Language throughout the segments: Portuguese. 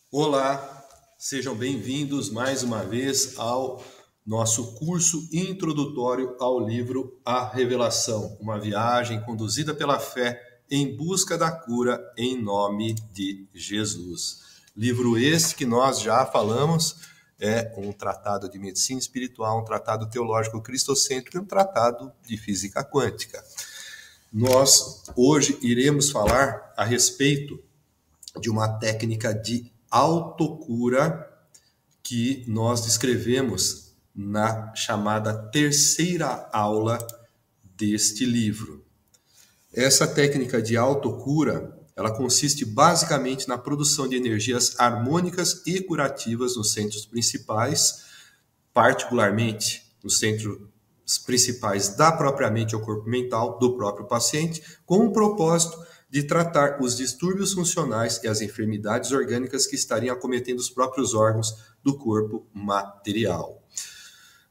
Olá, sejam bem-vindos mais uma vez ao nosso curso introdutório ao livro A Revelação, uma viagem conduzida pela fé em busca da cura em nome de Jesus. Livro esse que nós já falamos é um tratado de medicina espiritual, um tratado teológico cristocêntrico e um tratado de física quântica. Nós hoje iremos falar a respeito de uma técnica de autocura que nós descrevemos na chamada terceira aula deste livro. Essa técnica de autocura, ela consiste basicamente na produção de energias harmônicas e curativas nos centros principais, particularmente nos centros principais da própria mente ou corpo mental do próprio paciente, com o propósito de tratar os distúrbios funcionais e as enfermidades orgânicas que estariam acometendo os próprios órgãos do corpo material.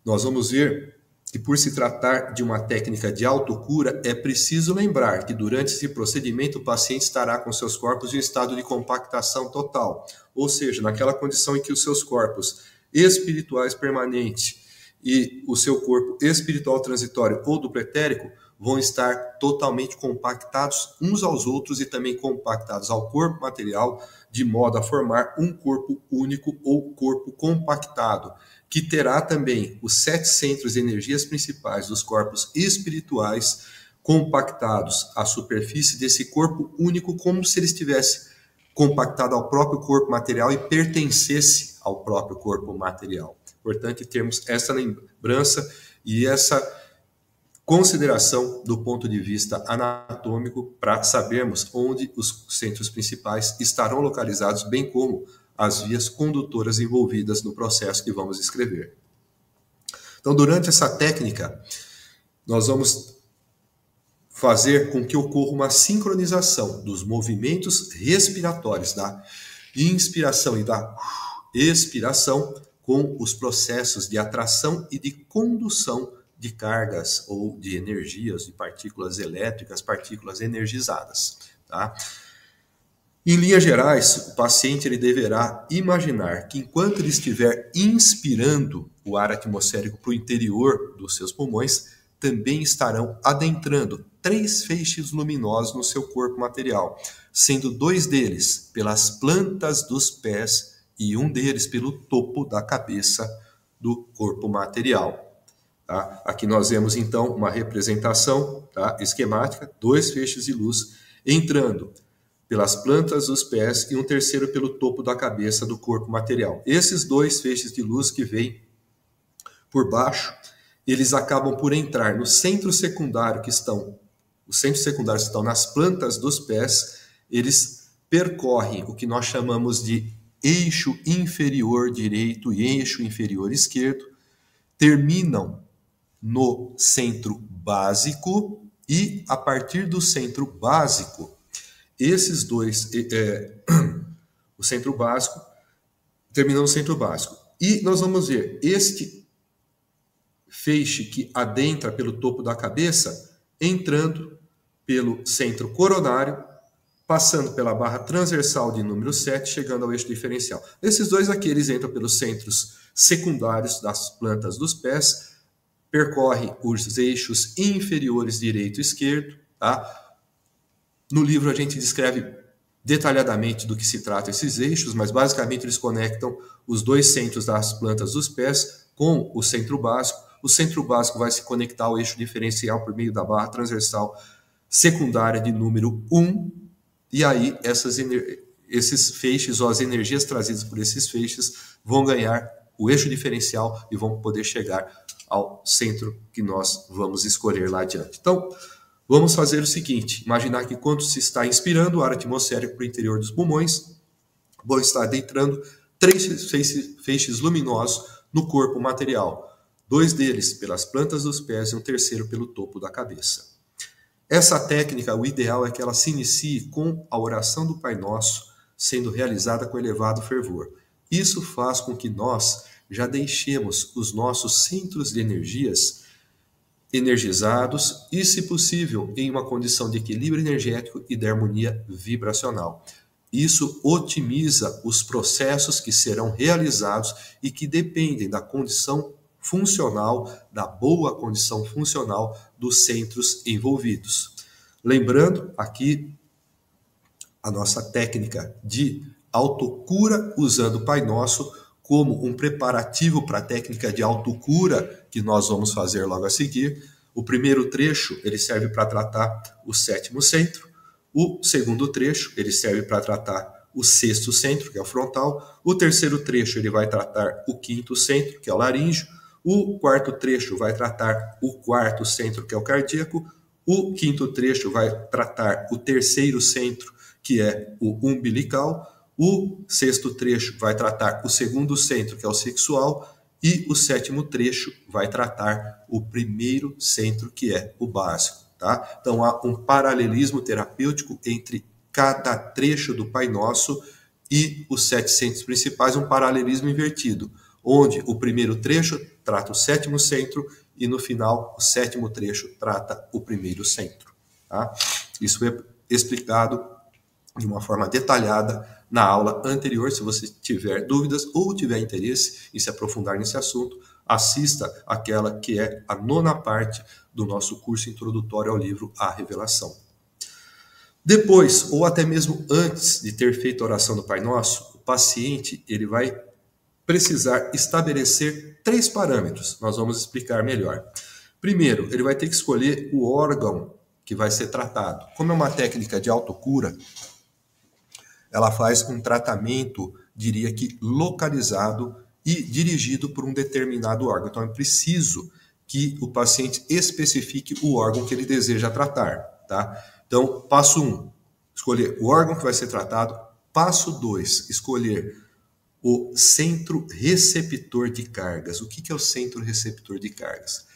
Nós vamos ver que, por se tratar de uma técnica de autocura, é preciso lembrar que durante esse procedimento o paciente estará com seus corpos em estado de compactação total, ou seja, naquela condição em que os seus corpos espirituais permanentes e o seu corpo espiritual transitório ou do pretérico vão estar totalmente compactados uns aos outros e também compactados ao corpo material, de modo a formar um corpo único ou corpo compactado, que terá também os 7 centros de energias principais dos corpos espirituais compactados à superfície desse corpo único, como se ele estivesse compactado ao próprio corpo material e pertencesse ao próprio corpo material. Importante termos essa lembrança e essa consideração do ponto de vista anatômico para sabermos onde os centros principais estarão localizados, bem como as vias condutoras envolvidas no processo que vamos escrever. Então, durante essa técnica, nós vamos fazer com que ocorra uma sincronização dos movimentos respiratórios, da inspiração e da expiração, com os processos de atração e de condução de cargas ou de energias, de partículas elétricas, partículas energizadas. Tá? Em linhas gerais, o paciente ele deverá imaginar que enquanto ele estiver inspirando o ar atmosférico para o interior dos seus pulmões, também estarão adentrando 3 feixes luminosos no seu corpo material, sendo 2 deles pelas plantas dos pés e um deles pelo topo da cabeça do corpo material. Tá? Aqui nós vemos então uma representação, tá, esquemática, 2 feixes de luz entrando pelas plantas dos pés e um terceiro pelo topo da cabeça do corpo material. Esses 2 feixes de luz que vêm por baixo, eles acabam por entrar no centro secundário os centros secundários que estão nas plantas dos pés, eles percorrem o que nós chamamos de eixo inferior direito e eixo inferior esquerdo, terminam no centro básico e, a partir do centro básico, esses 2, o centro básico, terminam no centro básico. E nós vamos ver este feixe que adentra pelo topo da cabeça, entrando pelo centro coronário, passando pela barra transversal de número 7, chegando ao eixo diferencial. Esses 2 aqui, eles entram pelos centros secundários das plantas dos pés, percorrem os eixos inferiores direito e esquerdo. Tá? No livro a gente descreve detalhadamente do que se trata esses eixos, mas basicamente eles conectam os 2 centros das plantas dos pés com o centro básico. O centro básico vai se conectar ao eixo diferencial por meio da barra transversal secundária de número 1, e aí esses feixes ou as energias trazidas por esses feixes vão ganhar o eixo diferencial e vão poder chegar ao centro que nós vamos escolher lá adiante. Então, vamos fazer o seguinte, imaginar que quando se está inspirando o ar atmosférico para o interior dos pulmões, vão estar adentrando 3 feixes luminosos no corpo material, 2 deles pelas plantas dos pés e um terceiro pelo topo da cabeça. Essa técnica, o ideal é que ela se inicie com a oração do Pai Nosso, sendo realizada com elevado fervor. Isso faz com que nós já deixemos os nossos centros de energias energizados e, se possível, em uma condição de equilíbrio energético e de harmonia vibracional. Isso otimiza os processos que serão realizados e que dependem da condição funcional, da boa condição funcional dos centros envolvidos. Lembrando aqui a nossa técnica de autocura usando o Pai Nosso como um preparativo para a técnica de autocura que nós vamos fazer logo a seguir. O primeiro trecho ele serve para tratar o sétimo centro. O segundo trecho ele serve para tratar o sexto centro, que é o frontal. O terceiro trecho ele vai tratar o quinto centro, que é o laríngeo. O quarto trecho vai tratar o quarto centro, que é o cardíaco. O quinto trecho vai tratar o terceiro centro, que é o umbilical. O sexto trecho vai tratar o segundo centro, que é o sexual. E o sétimo trecho vai tratar o primeiro centro, que é o básico. Tá? Então há um paralelismo terapêutico entre cada trecho do Pai Nosso e os 7 centros principais, um paralelismo invertido, onde o primeiro trecho trata o sétimo centro e no final o sétimo trecho trata o primeiro centro. Tá? Isso é explicado de uma forma detalhada na aula anterior. Se você tiver dúvidas ou tiver interesse em se aprofundar nesse assunto, assista aquela que é a 9ª parte do nosso curso introdutório ao livro A Revelação. Depois, ou até mesmo antes de ter feito a oração do Pai Nosso, o paciente ele vai precisar estabelecer 3 parâmetros. Nós vamos explicar melhor. Primeiro, ele vai ter que escolher o órgão que vai ser tratado. Como é uma técnica de autocura, ela faz um tratamento, diria que localizado e dirigido por um determinado órgão. Então é preciso que o paciente especifique o órgão que ele deseja tratar, tá? Então, passo 1, escolher o órgão que vai ser tratado. Passo 2, escolher o centro receptor de cargas. O que é o centro receptor de cargas?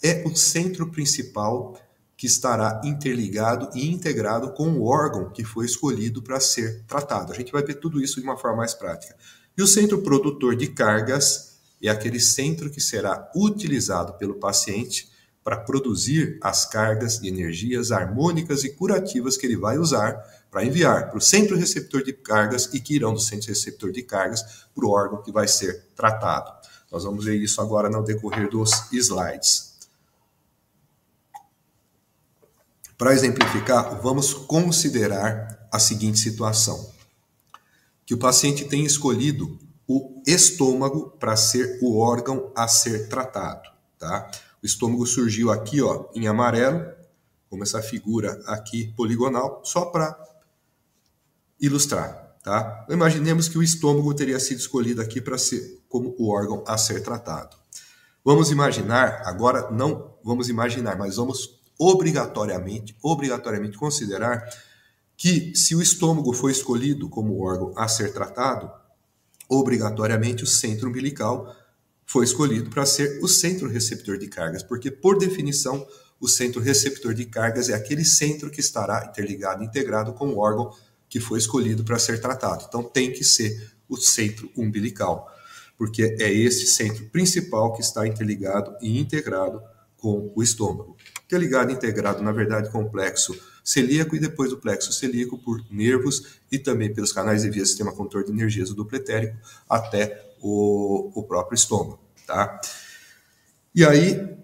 É o centro principal que estará interligado e integrado com o órgão que foi escolhido para ser tratado. A gente vai ver tudo isso de uma forma mais prática. E o centro produtor de cargas é aquele centro que será utilizado pelo paciente para produzir as cargas de energias harmônicas e curativas que ele vai usar para enviar para o centro receptor de cargas e que irão do centro receptor de cargas para o órgão que vai ser tratado. Nós vamos ver isso agora no decorrer dos slides. Para exemplificar, vamos considerar a seguinte situação: que o paciente tem escolhido o estômago para ser o órgão a ser tratado, tá? O estômago surgiu aqui, ó, em amarelo, como essa figura aqui poligonal, só para ilustrar, tá? Imaginemos que o estômago teria sido escolhido aqui para ser como o órgão a ser tratado. Vamos imaginar, agora não vamos imaginar, mas vamos obrigatoriamente considerar que se o estômago foi escolhido como órgão a ser tratado, obrigatoriamente o centro umbilical foi escolhido para ser o centro receptor de cargas, porque por definição o centro receptor de cargas é aquele centro que estará interligado, integrado com o órgão que foi escolhido para ser tratado. Então tem que ser o centro umbilical, porque é esse centro principal que está interligado e integrado com o estômago. Interligado e integrado, na verdade, com o plexo celíaco e depois do plexo celíaco por nervos e também pelos canais de via sistema condutor de energias do duplo etérico até o próprio estômago, tá? E aí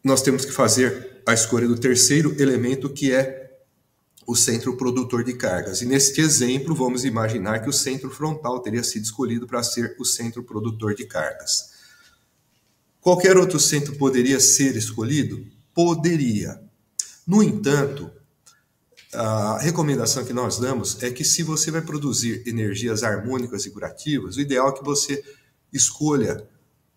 nós temos que fazer a escolha do terceiro elemento, que é o centro produtor de cargas. E neste exemplo, vamos imaginar que o centro frontal teria sido escolhido para ser o centro produtor de cargas. Qualquer outro centro poderia ser escolhido? Poderia. No entanto, a recomendação que nós damos é que se você vai produzir energias harmônicas e curativas, o ideal é que você escolha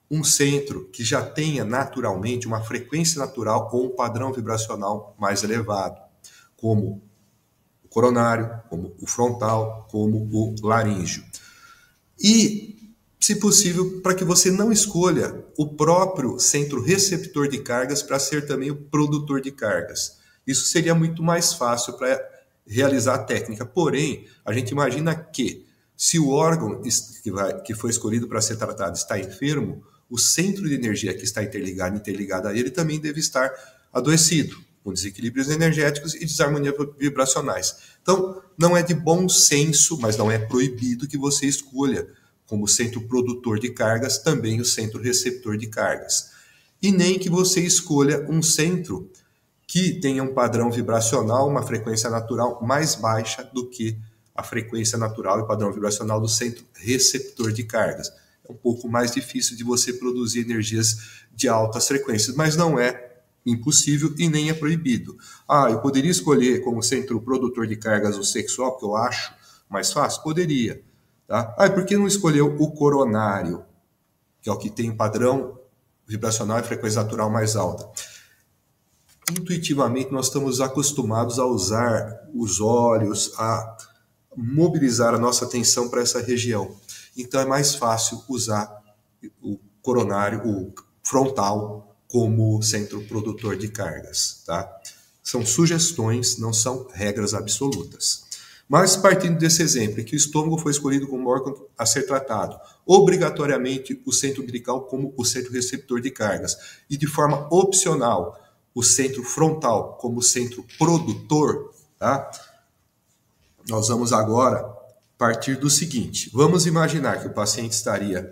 um centro que já tenha naturalmente uma frequência natural ou um padrão vibracional mais elevado, como o coronário, como o frontal, como o laríngeo. E, se possível, para que você não escolha o próprio centro receptor de cargas para ser também o produtor de cargas. Isso seria muito mais fácil para realizar a técnica. Porém, a gente imagina que, se o órgão que foi escolhido para ser tratado está enfermo, o centro de energia que está interligado a ele também deve estar adoecido. com desequilíbrios energéticos e desarmonias vibracionais. Então, não é de bom senso, mas não é proibido que você escolha como centro produtor de cargas também o centro receptor de cargas. E nem que você escolha um centro que tenha um padrão vibracional, uma frequência natural mais baixa do que a frequência natural e padrão vibracional do centro receptor de cargas. É um pouco mais difícil de você produzir energias de altas frequências, mas não é impossível e nem é proibido. Eu poderia escolher como centro produtor de cargas o sexual, porque eu acho mais fácil? Poderia. Tá? E por que não escolheu o coronário, que é o que tem padrão vibracional e frequência natural mais alta? Intuitivamente, nós estamos acostumados a usar os olhos, a mobilizar a nossa atenção para essa região. Então, é mais fácil usar o coronário, o frontal, como centro produtor de cargas. Tá? São sugestões, não são regras absolutas. Mas, partindo desse exemplo, em que o estômago foi escolhido como órgão a ser tratado, obrigatoriamente o centro umbilical como o centro receptor de cargas, e de forma opcional, o centro frontal como centro produtor, tá? Nós vamos agora partir do seguinte: vamos imaginar que o paciente estaria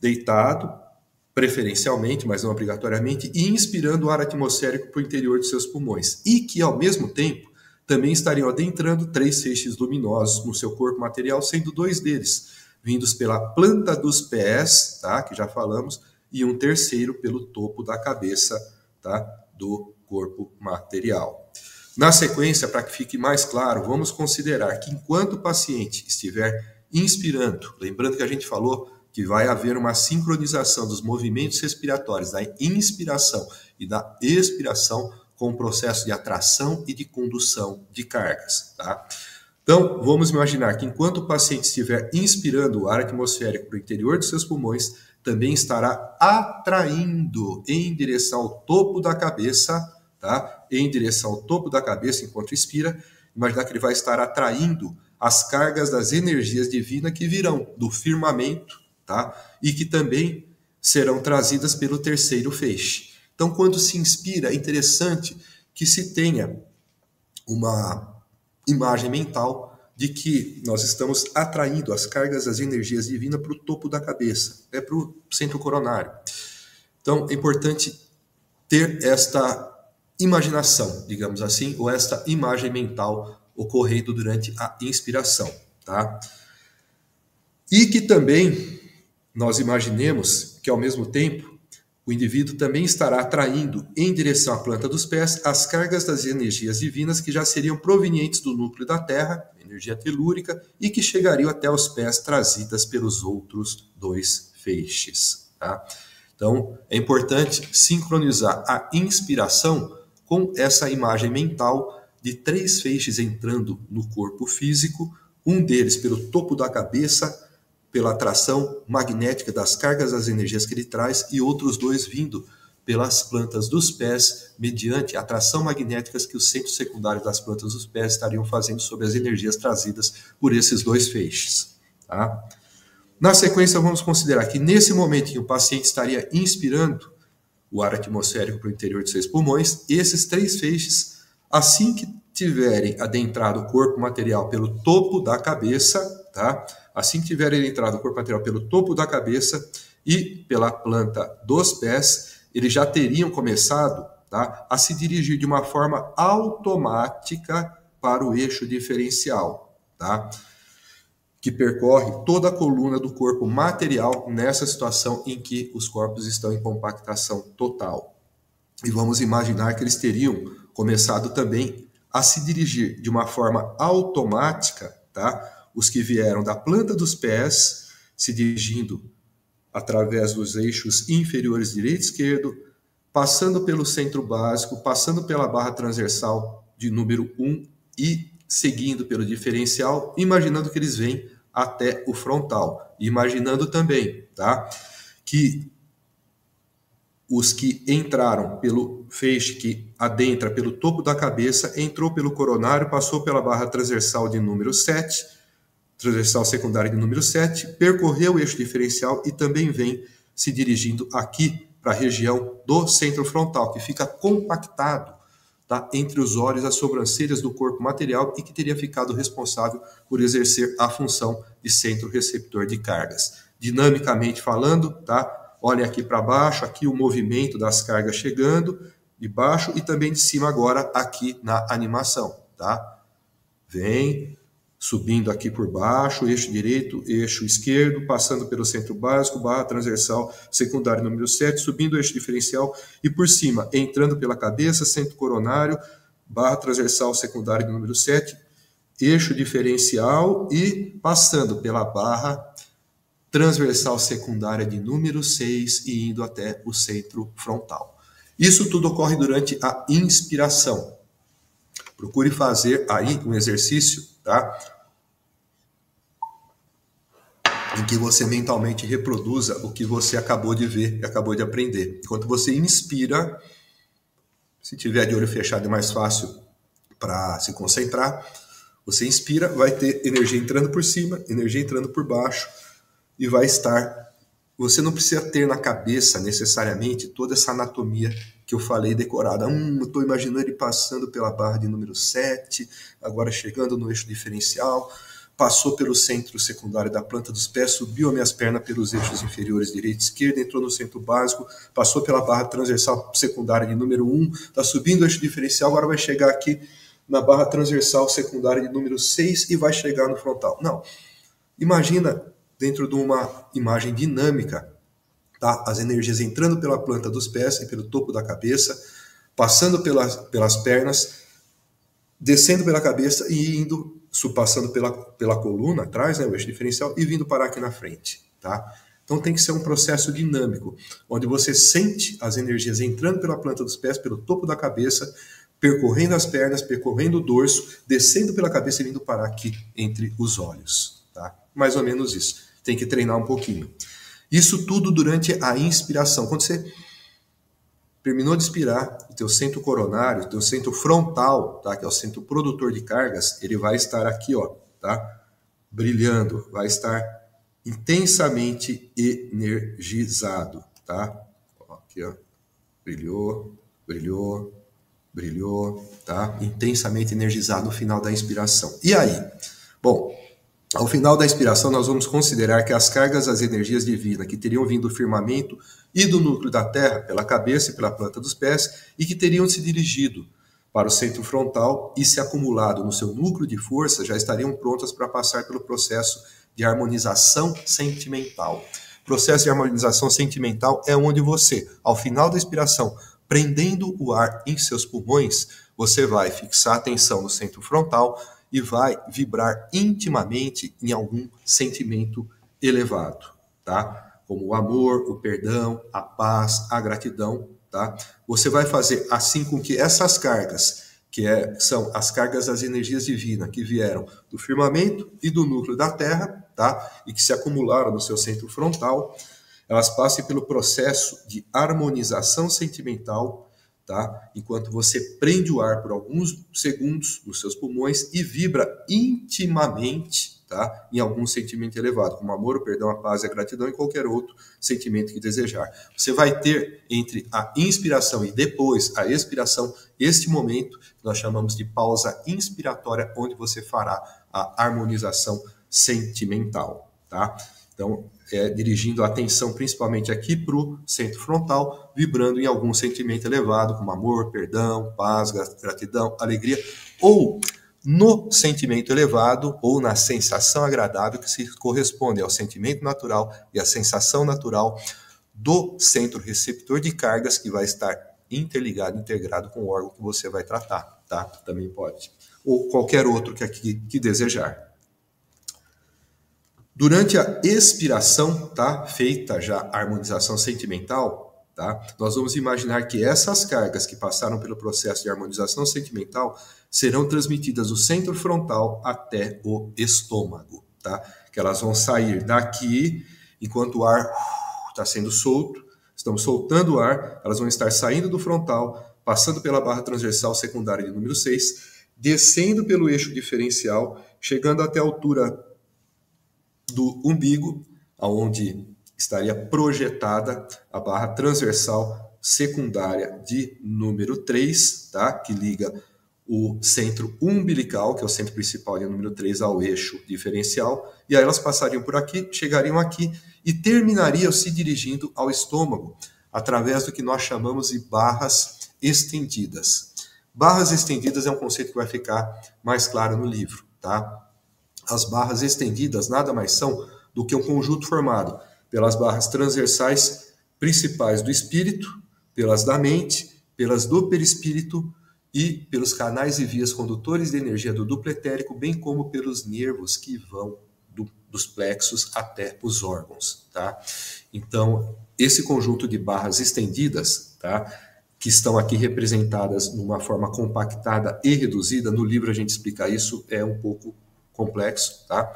deitado, preferencialmente, mas não obrigatoriamente, e inspirando o ar atmosférico para o interior de seus pulmões, e que, ao mesmo tempo, também estariam adentrando 3 feixes luminosos no seu corpo material, sendo 2 deles vindos pela planta dos pés, tá? Que já falamos, e um terceiro pelo topo da cabeça, tá? Do corpo material. Na sequência, para que fique mais claro, vamos considerar que enquanto o paciente estiver inspirando, lembrando que a gente falou que vai haver uma sincronização dos movimentos respiratórios, da inspiração e da expiração, com o processo de atração e de condução de cargas. Tá? Então, vamos imaginar que enquanto o paciente estiver inspirando o ar atmosférico para o interior de seus pulmões, também estará atraindo em direção ao topo da cabeça, tá? Em direção ao topo da cabeça enquanto inspira. Imaginar que ele vai estar atraindo as cargas das energias divinas que virão do firmamento, tá? E que também serão trazidas pelo terceiro feixe. Então, quando se inspira, é interessante que se tenha uma imagem mental de que nós estamos atraindo as cargas das energias divinas para o topo da cabeça, para o centro coronário. Então, é importante ter esta imaginação, digamos assim, ou esta imagem mental ocorrendo durante a inspiração. Tá? E que também nós imaginemos que, ao mesmo tempo, o indivíduo também estará atraindo em direção à planta dos pés as cargas das energias divinas que já seriam provenientes do núcleo da Terra, energia telúrica, e que chegariam até os pés trazidas pelos outros 2 feixes. Tá? Então, é importante sincronizar a inspiração com essa imagem mental de 3 feixes entrando no corpo físico, um deles pelo topo da cabeça, pela atração magnética das cargas das energias que ele traz, e outros 2 vindo pelas plantas dos pés, mediante a atração magnética que os centros secundários das plantas dos pés estariam fazendo sobre as energias trazidas por esses 2 feixes. Tá? Na sequência, vamos considerar que nesse momento em que o paciente estaria inspirando o ar atmosférico para o interior de seus pulmões, esses 3 feixes, assim que tiverem adentrado o corpo material pelo topo da cabeça, tá? Assim que tiverem adentrado o corpo material pelo topo da cabeça e pela planta dos pés, eles já teriam começado, tá, a se dirigir de uma forma automática para o eixo diferencial, tá? Que percorre toda a coluna do corpo material nessa situação em que os corpos estão em compactação total. E vamos imaginar que eles teriam começado também a se dirigir de uma forma automática, tá? Os que vieram da planta dos pés, se dirigindo através dos eixos inferiores direito e esquerdo, passando pelo centro básico, passando pela barra transversal de número 1 e seguindo pelo diferencial, imaginando que eles vêm até o frontal. Imaginando também, tá, que os que entraram pelo feixe que adentra pelo topo da cabeça, entrou pelo coronário, passou pela barra transversal de número 7, transversal secundária de número 7, percorreu o eixo diferencial e também vem se dirigindo aqui para a região do centro frontal, que fica compactado tá, entre os olhos, as sobrancelhas do corpo material e que teria ficado responsável por exercer a função de centro receptor de cargas. Dinamicamente falando, tá? Olhem aqui para baixo, aqui o movimento das cargas chegando de baixo e também de cima agora aqui na animação, tá? Vem subindo aqui por baixo, eixo direito, eixo esquerdo, passando pelo centro básico, barra transversal secundário número 7, subindo o eixo diferencial e por cima, entrando pela cabeça, centro coronário, barra transversal secundário número 7, eixo diferencial e passando pela barra transversal secundária de número 6 e indo até o centro frontal. Isso tudo ocorre durante a inspiração. Procure fazer aí um exercício, tá? Em que você mentalmente reproduza o que você acabou de ver e acabou de aprender. Enquanto você inspira, se tiver de olho fechado é mais fácil para se concentrar, você inspira, vai ter energia entrando por cima, energia entrando por baixo e vai estar... Você não precisa ter na cabeça necessariamente toda essa anatomia que eu falei decorada. Eu estou imaginando ele passando pela barra de número 7, agora chegando no eixo diferencial, passou pelo centro secundário da planta dos pés, subiu as minhas pernas pelos eixos inferiores direita e esquerda, entrou no centro básico, passou pela barra transversal secundária de número 1, está subindo o eixo diferencial, agora vai chegar aqui na barra transversal secundária de número 6 e vai chegar no frontal. Não. Imagina dentro de uma imagem dinâmica, tá? As energias entrando pela planta dos pés e pelo topo da cabeça, passando pelas pernas, descendo pela cabeça e indo, passando pela coluna atrás, né, o eixo diferencial, e vindo parar aqui na frente, tá? Então tem que ser um processo dinâmico, onde você sente as energias entrando pela planta dos pés, pelo topo da cabeça, percorrendo as pernas, percorrendo o dorso, descendo pela cabeça e vindo parar aqui entre os olhos, tá? Mais ou menos isso. Tem que treinar um pouquinho. Isso tudo durante a inspiração. Quando você terminou de expirar, o teu centro coronário, o teu centro frontal, tá? Que é o centro produtor de cargas, ele vai estar aqui, ó, tá? Brilhando, vai estar intensamente energizado, tá? Aqui, ó. Brilhou, brilhou, brilhou, tá? Intensamente energizado no final da inspiração. E aí? Bom, ao final da inspiração, nós vamos considerar que as cargas das energias divinas que teriam vindo do firmamento e do núcleo da Terra, pela cabeça e pela planta dos pés, e que teriam se dirigido para o centro frontal e se acumulado no seu núcleo de força, já estariam prontas para passar pelo processo de harmonização sentimental. O processo de harmonização sentimental é onde você, ao final da inspiração, prendendo o ar em seus pulmões, você vai fixar a atenção no centro frontal e vai vibrar intimamente em algum sentimento elevado, tá? Como o amor, o perdão, a paz, a gratidão, tá? Você vai fazer assim com que essas cargas, são as cargas das energias divinas que vieram do firmamento e do núcleo da Terra, tá? E que se acumularam no seu centro frontal, elas passem pelo processo de harmonização sentimental, tá? Enquanto você prende o ar por alguns segundos nos seus pulmões e vibra intimamente, tá? Em algum sentimento elevado, como amor, o perdão, a paz e a gratidão e qualquer outro sentimento que desejar. Você vai ter entre a inspiração e depois a expiração este momento que nós chamamos de pausa inspiratória, onde você fará a harmonização sentimental, tá? Então, dirigindo a atenção principalmente aqui para o centro frontal, vibrando em algum sentimento elevado, como amor, perdão, paz, gratidão, alegria, ou no sentimento elevado, ou na sensação agradável que se corresponde ao sentimento natural e à sensação natural do centro receptor de cargas, que vai estar interligado, integrado com o órgão que você vai tratar, tá? Também pode. Ou qualquer outro que desejar. Durante a expiração, tá? Feita já a harmonização sentimental, tá? Nós vamos imaginar que essas cargas que passaram pelo processo de harmonização sentimental serão transmitidas do centro frontal até o estômago, tá? Que elas vão sair daqui, enquanto o ar está sendo solto, estamos soltando o ar, elas vão estar saindo do frontal, passando pela barra transversal secundária de número 6, descendo pelo eixo diferencial, chegando até a altura do umbigo, aonde estaria projetada a barra transversal secundária de número 3, tá? Que liga o centro umbilical, que é o centro principal de número 3, ao eixo diferencial, e aí elas passariam por aqui, chegariam aqui e terminariam se dirigindo ao estômago, através do que nós chamamos de barras estendidas. Barras estendidas é um conceito que vai ficar mais claro no livro, tá? As barras estendidas nada mais são do que um conjunto formado pelas barras transversais principais do espírito, pelas da mente, pelas do perispírito e pelos canais e vias condutores de energia do duplo etérico, bem como pelos nervos que vão dos plexos até os órgãos, tá? Então, esse conjunto de barras estendidas, tá, que estão aqui representadas numa forma compactada e reduzida, no livro a gente explica isso, é um pouco complexo, tá?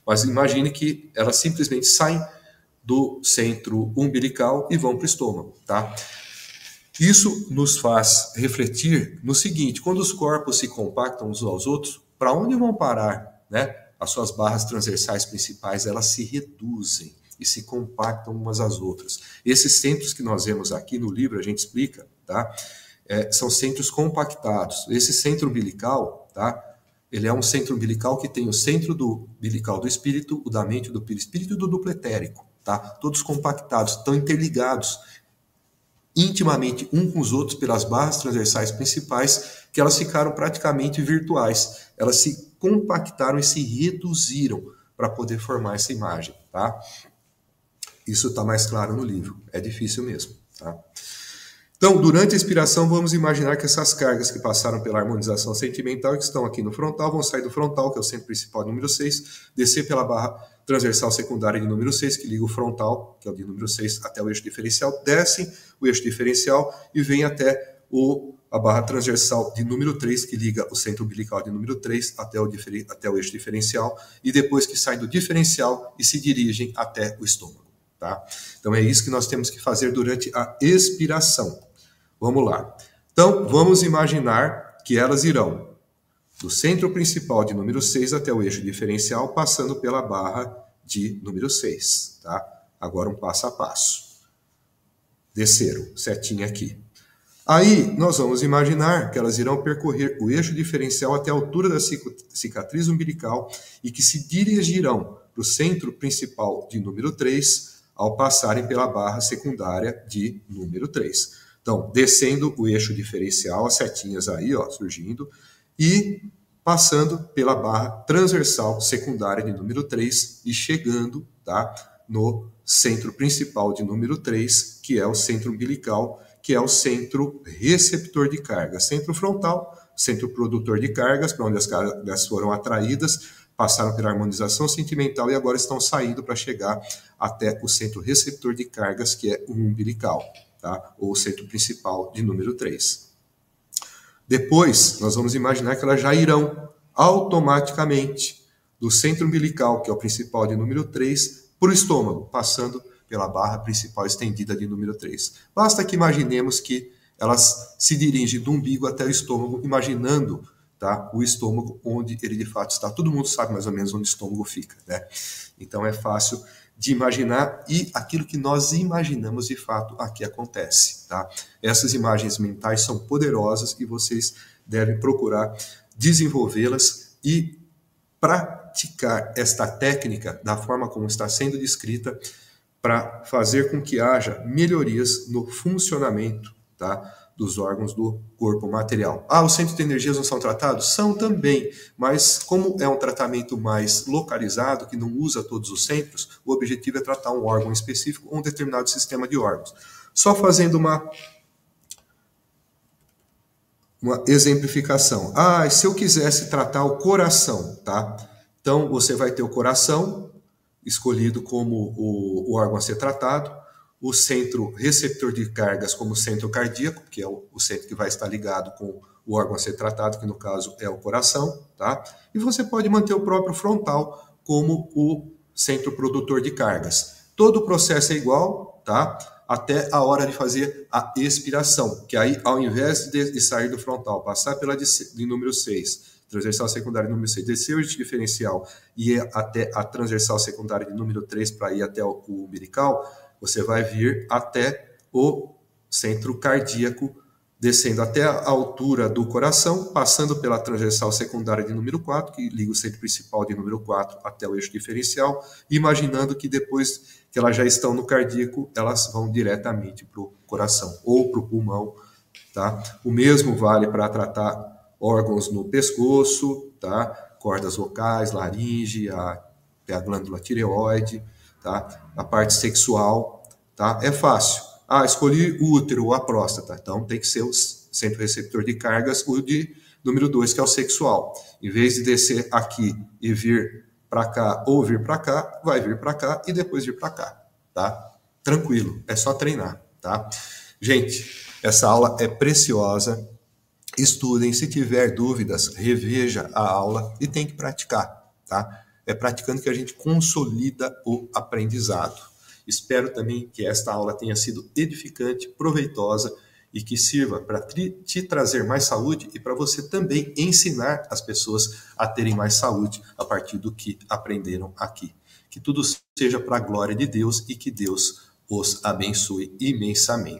Mas imagine que elas simplesmente saem do centro umbilical e vão para o estômago, tá? Isso nos faz refletir no seguinte: quando os corpos se compactam uns aos outros, para onde vão parar, né? As suas barras transversais principais, elas se reduzem e se compactam umas às outras. Esses centros que nós vemos aqui no livro, a gente explica, tá? São centros compactados. Esse centro umbilical, tá? Ele é um centro umbilical que tem o centro do umbilical do espírito, o da mente, do perispírito e do duplo etérico, tá? Todos compactados, estão interligados intimamente um com os outros pelas barras transversais principais, que elas ficaram praticamente virtuais. Elas se compactaram e se reduziram para poder formar essa imagem, tá? Isso está mais claro no livro. É difícil mesmo, tá? Então, durante a expiração, vamos imaginar que essas cargas que passaram pela harmonização sentimental e que estão aqui no frontal, vão sair do frontal, que é o centro principal de número 6, descer pela barra transversal secundária de número 6, que liga o frontal, que é o de número 6, até o eixo diferencial, descem o eixo diferencial e vem até a barra transversal de número 3, que liga o centro umbilical de número 3 até o eixo diferencial, e depois que sai do diferencial e se dirigem até o estômago, tá? Então é isso que nós temos que fazer durante a expiração. Vamos lá. Então, vamos imaginar que elas irão do centro principal de número 6 até o eixo diferencial, passando pela barra de número 6, tá? Agora um passo a passo. Desceram, setinha aqui. Aí, nós vamos imaginar que elas irão percorrer o eixo diferencial até a altura da cicatriz umbilical e que se dirigirão para o centro principal de número 3 ao passarem pela barra secundária de número 3. Então, descendo o eixo diferencial, as setinhas aí, ó, surgindo, e passando pela barra transversal secundária de número 3 e chegando, tá, no centro principal de número 3, que é o centro umbilical, que é o centro receptor de carga. Centro frontal, centro produtor de cargas, para onde as cargas foram atraídas, passaram pela harmonização sentimental e agora estão saindo para chegar até o centro receptor de cargas, que é o umbilical, tá? Ou o centro principal de número 3. Depois, nós vamos imaginar que elas já irão automaticamente do centro umbilical, que é o principal de número 3, para o estômago, passando pela barra principal estendida de número 3. Basta que imaginemos que elas se dirigem do umbigo até o estômago, imaginando, tá, o estômago onde ele de fato está. Todo mundo sabe mais ou menos onde o estômago fica, né? Então é fácil de imaginar e aquilo que nós imaginamos de fato aqui acontece, tá? Essas imagens mentais são poderosas e vocês devem procurar desenvolvê-las e praticar esta técnica da forma como está sendo descrita para fazer com que haja melhorias no funcionamento, tá, dos órgãos do corpo material. Os centros de energias não são tratados? São também, mas como é um tratamento mais localizado, que não usa todos os centros, o objetivo é tratar um órgão específico ou um determinado sistema de órgãos. Só fazendo uma exemplificação. Se eu quisesse tratar o coração, tá? Então, você vai ter o coração escolhido como o órgão a ser tratado, o centro receptor de cargas como centro cardíaco, que é o centro que vai estar ligado com o órgão a ser tratado, que no caso é o coração, tá? E você pode manter o próprio frontal como o centro produtor de cargas. Todo o processo é igual, tá? Até a hora de fazer a expiração, que aí, ao invés de sair do frontal, passar pela de número 6, transversal secundária de número 6, descer o eixo diferencial e ir até a transversal secundária de número 3 para ir até o umbilical, você vai vir até o centro cardíaco, descendo até a altura do coração, passando pela transversal secundária de número 4, que liga o centro principal de número 4 até o eixo diferencial, imaginando que depois que elas já estão no cardíaco, elas vão diretamente para o coração ou para o pulmão, tá? O mesmo vale para tratar órgãos no pescoço, tá? Cordas vocais, laringe, a glândula tireoide, tá? A parte sexual, tá? É fácil. Ah, escolhi o útero ou a próstata. Então, tem que ser o centro receptor de cargas, o de número 2, que é o sexual. Em vez de descer aqui e vir para cá ou vir para cá, vai vir para cá e depois vir para cá, tá? Tranquilo, é só treinar, tá? Gente, essa aula é preciosa. Estudem, se tiver dúvidas, reveja a aula e tem que praticar, tá? É praticando que a gente consolida o aprendizado. Espero também que esta aula tenha sido edificante, proveitosa e que sirva para te trazer mais saúde e para você também ensinar as pessoas a terem mais saúde a partir do que aprenderam aqui. Que tudo seja para a glória de Deus e que Deus os abençoe imensamente.